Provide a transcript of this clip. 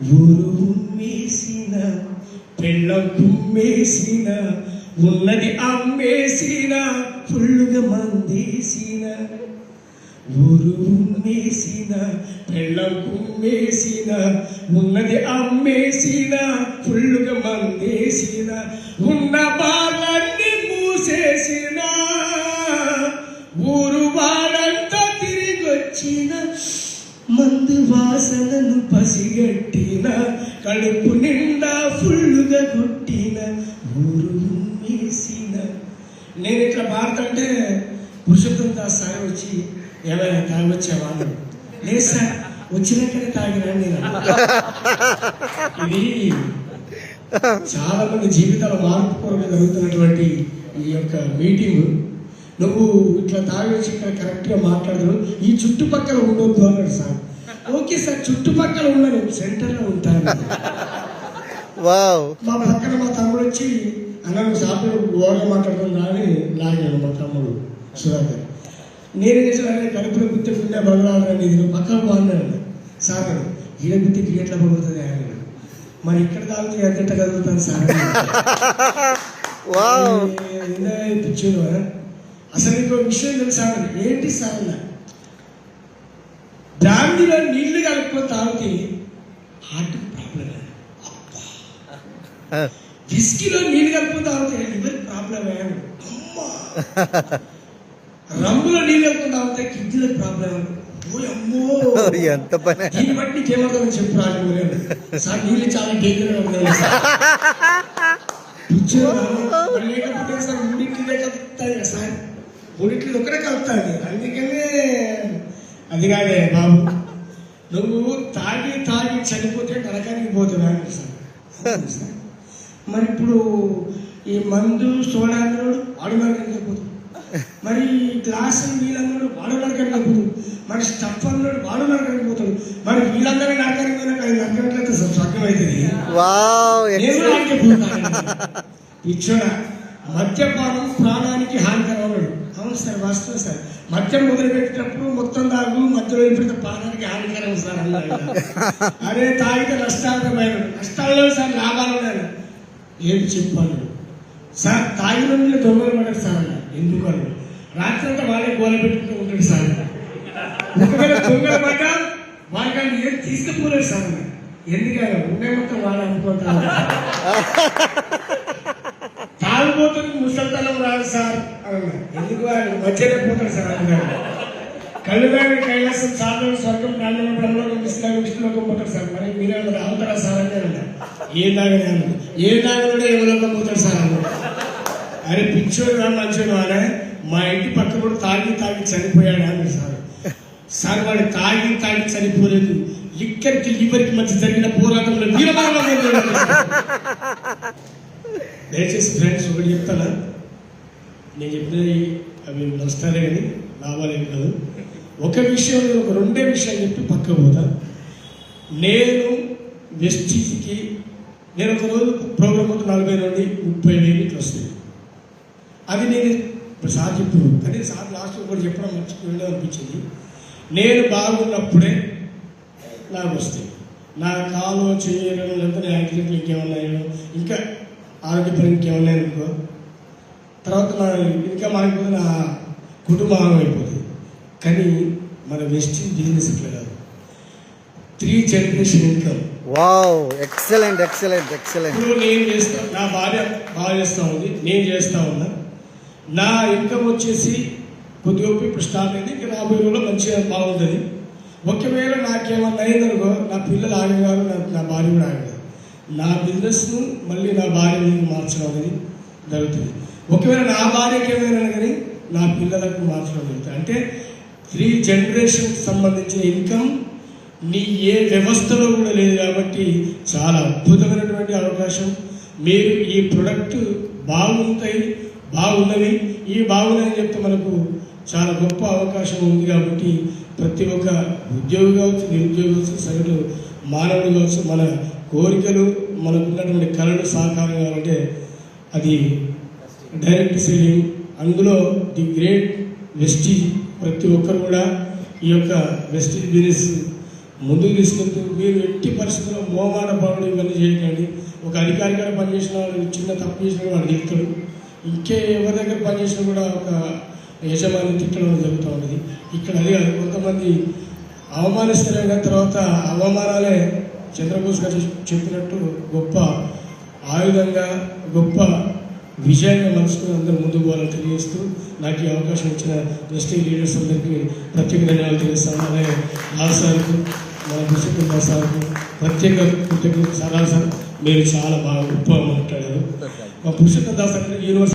ఊరు ఉమ్మేసిన పెళ్ళం కుమ్మేసిన ఉన్నది అమ్మేసిన ఫుల్లుగా మందేసిన ఊరు ఉమ్మేసిన పెళ్ళం కుమ్మేసిన ఉన్నది అమ్మేసిన ఫుల్లుగా మందేసిన ఉన్న బాలన్నీ మూసేసిన ఊరు వాడంతా తిరిగొచ్చిన మందు వాసనను పసిగట్టిన కడుపు నిండా ఫుల్లుగా కొట్టిన ఊరు ఉమ్మేసిన. నేను ఇట్లా పాడుతుంటే పురుషోత్తం దాస్ సార్ వచ్చి ఏమైనా తాగొచ్చేవాళ్ళు లేదు సార్ వచ్చినాకనే తాగినా నేను. ఇది చాలా మంది జీవితాల మార్పు కొరకు జరుగుతున్నటువంటి ఈ యొక్క మీటింగ్. నువ్వు ఇట్లా తాగి వచ్చి ఇక్కడ కరెక్ట్గా మాట్లాడదు, ఈ చుట్టుపక్కల ఉండొద్దు అన్నాడు సార్. ఓకే సార్, చుట్టుపక్కల ఉన్నాను, సెంటర్లో ఉంటాను. మా పక్కన మా తమ్ముడు వచ్చి అన్న సార్ గోడగా మాట్లాడుతున్నా అని లాగాను మా తమ్ముడు సుధాకర్. నేను చేసిన కడుపులో గుర్తు పుణ్య బగలాలని ఇది పక్కన బాగున్నాను సార్. ఈడ గుర్తి క్రికెట్లో పడుతుంది ఆయన. మరి ఇక్కడ తాగితే ఎంత కదులుతాను సార్. పిచ్చుడు అసలు ఇంకో విషయం తెలుసా? ఏంటి సార్, బ్రాండీలో నీళ్లు కలుపుకొని తాగితే హార్ట్ ప్రాబ్లం, విస్కీలో నీళ్లు కలుపుకొని తాగితే లివర్ ప్రాబ్లం, రంగులో నీళ్ళు కలుపుకొని తాగితే కిడ్నీలో ప్రాబ్లం. ఎంత పని దీన్ని బట్టి నీకేమవుతుందని చెప్పు రాజు సార్. నీళ్ళు చాలా డేంజర్గా ఉన్నాయి లేకపోతే సార్ మూడింటిలో కలుపుతాయి కదా సార్, మూడింటిలో ఒకటే కలుపుతాయి. అందుకనే అది కాదే బాబు, నువ్వు తాగి తాగి చనిపోతే నరకానికి పోతున్నా సార్. మరి ఇప్పుడు ఈ మందు సోడా అన్నాడు వాడు నరకానికి పోతుంది, మరి గ్లాసు నీళ్ళన్నాడు వాడు నరకానికి పోతుంది, మరి స్టఫ్ అన్నాడు వాడు నరకానికి పోతాడు. మరి వీళ్ళందరూ నరకానికి పోయినాక అది నరకట్లయితే సార్ స్వర్గం అవుతుంది. పిచ్చోడా, మద్యపానం ప్రాణానికి హానికరం అన్నాడు. అవును సార్, వాస్తవం సార్. మద్యం మొదలుపెట్టినప్పుడు మొత్తం తాగు, మధ్యలో పెడితే ప్రాణానికి హానికరం సార్ అన్నాడు. అదే తాగితే నష్టాలమైన నష్టాల్లో సార్ లాభాలు ఉన్నాయి. ఏం చెప్పాను సార్, తాగిన దొంగలు పడ్డారు సార్ అన్న. ఎందుకు అన్నాడు, రాత్రి అంతా వాళ్ళే గోల పెట్టుకుంటూ ఉంటాడు సార్. ఒకవేళ దొంగలు పడ్డా వాళ్ళకి ఏం తీసుకుపోలేదు సార్ అన్న. ఎందుకన్నా ఉండే మొత్తం వాళ్ళు అనుకుంటారు. తాగుబోతుంది ముసల్తనం రాదు సార్ అన్నా. ఎందుకు వాళ్ళు మధ్యలో పోతాడు సార్ అన్నాడు. కళ్ళుగాని కైలాసం సాధన స్వర్గం ప్రాణం బ్రహ్మలోకం విష్ణులోకం పోతాడు సార్. మరి మీరే అవుతారా సార్ అని అన్నా. ఏ తాగనే అన్నాడు, ఏ తాగనుడే ఎవరిలోకం పోతాడు సార్ అన్నాడు. అరే పిచ్చోడు రా మంచోడు అనే, మా ఇంటి పక్క కూడా తాగి తాగి చనిపోయాడు అన్నాడు సార్. సార్ వాడు తాగి తాగి చనిపోలేదు, లిక్కర్కి లివర్కి మధ్య జరిగిన పోరాటంలో వీరమరణం. దయచేసి ఫ్రెండ్స్ ఒకటి చెప్తానా, నేను చెప్పినది అవి నష్టాలే కానీ లాభాలేం కాదు. ఒక విషయం, ఒక రెండే విషయాలు చెప్పి పక్క పోతా. నేను వెస్టీజ్కి నేను ఒక రోజు ప్రోగ్రామ్ అవుతూ 40 నుండి 30,000 ఇట్లా వస్తాయి. అది నేను ఇప్పుడు సార్ చెప్పు, కానీ సార్ లాస్ట్ ఒకటి చెప్పడం మర్చిపోయింది అనిపించింది. నేను బాగున్నప్పుడే నాకు వస్తాయి. నా కాలు చేయడం లేకపోతే నా యాక్సిడెంట్లు ఇంకేమన్నాయో, ఇంకా ఆరోగ్యపరంగా ఇంకేమన్నాయి అనుకో, తర్వాత నా ఇంకా మారిపోతే నా కుటుంబం అయిపోతుంది. కానీ మన వెస్టింగ్ బిజినెస్ ఇట్లా కాదు, 3 generation income. Wow, excellent excellent excellent. ఇప్పుడు నేను చేస్తా, నా భార్య బాగా చేస్తూ ఉంది, నేను చేస్తూ ఉన్నా. నా ఇన్కమ్ వచ్చేసి కొద్దిగా ఇప్పుడు స్టార్ట్ అయింది, ఇంకా రాబోయే రోజుల్లో మంచిగా బాగుంటుంది. ఒకవేళ నాకేమన్నా అయిందనుకో, నా పిల్లలు ఆగేవారు, నా భార్య కూడా ఆగేవారు. నా బిజినెస్ను మళ్ళీ నా భార్యని మార్చడం అనేది జరుగుతుంది. ఒకవేళ నా భార్యకి ఏమైనా కానీ నా పిల్లలకు మార్చడం జరుగుతుంది. అంటే 3 జనరేషన్ సంబంధించిన ఇన్కమ్ నీ ఏ వ్యవస్థలో కూడా లేదు. కాబట్టి చాలా అద్భుతమైనటువంటి అవకాశం. మీరు ఈ ప్రొడక్ట్ బాగున్నవి, ఈ బాగున్నాయని చెప్తే మనకు చాలా గొప్ప అవకాశం ఉంది. కాబట్టి ప్రతి ఒక్క ఉద్యోగి కావచ్చు, నిరుద్యోగి కావచ్చు, సగటు మానవుడు కావచ్చు, మన కోరికలు, మనకున్నటువంటి కళలు సాకారం కావాలంటే అది డైరెక్ట్ సెల్లింగ్. అందులో ది గ్రేట్ వెస్టీజ్. ప్రతి ఒక్కరు కూడా ఈ యొక్క వెస్టీజ్ బిజినెస్ ముందుకు తీసుకెళ్తూ మీరు ఎట్టి పరిస్థితుల్లో మోమాట పడడం ఇవన్నీ చేయకండి. ఒక అధికారిగా పనిచేసిన వాడు చిన్న తప్పు చేసిన వాడు తిడతాడు. ఇంకే ఎవరి దగ్గర పనిచేసినా కూడా ఒక యజమాని తిట్టడం జరుగుతూ ఉంటుంది. ఇక్కడ అది కాదు, కొంతమంది అవమానిస్తారైన తర్వాత అవమానాలే చంద్రబోస్ గారు చెప్పినట్టు గొప్ప ఆయుధంగా గొప్ప విజయంగా మనసుకుని అందరూ ముందుకు పోవాలని తెలియజేస్తూ నాకు ఈ అవకాశం ఇచ్చిన డిస్ట్రిక్ట్ లీడర్స్ అందరికీ ప్రత్యేక ధన్యవాదాలు తెలియజేస్తాను. అలాగే లాల్ సార్కు, మన పురుషోత్తమ సార్కు ప్రత్యేక కృతజ్ఞతలు. సార్ మీరు చాలా బాగా గొప్పగా మాట్లాడారు. మా పురుషోత్తమ దాస్ అంటే యూనివర్సిటీ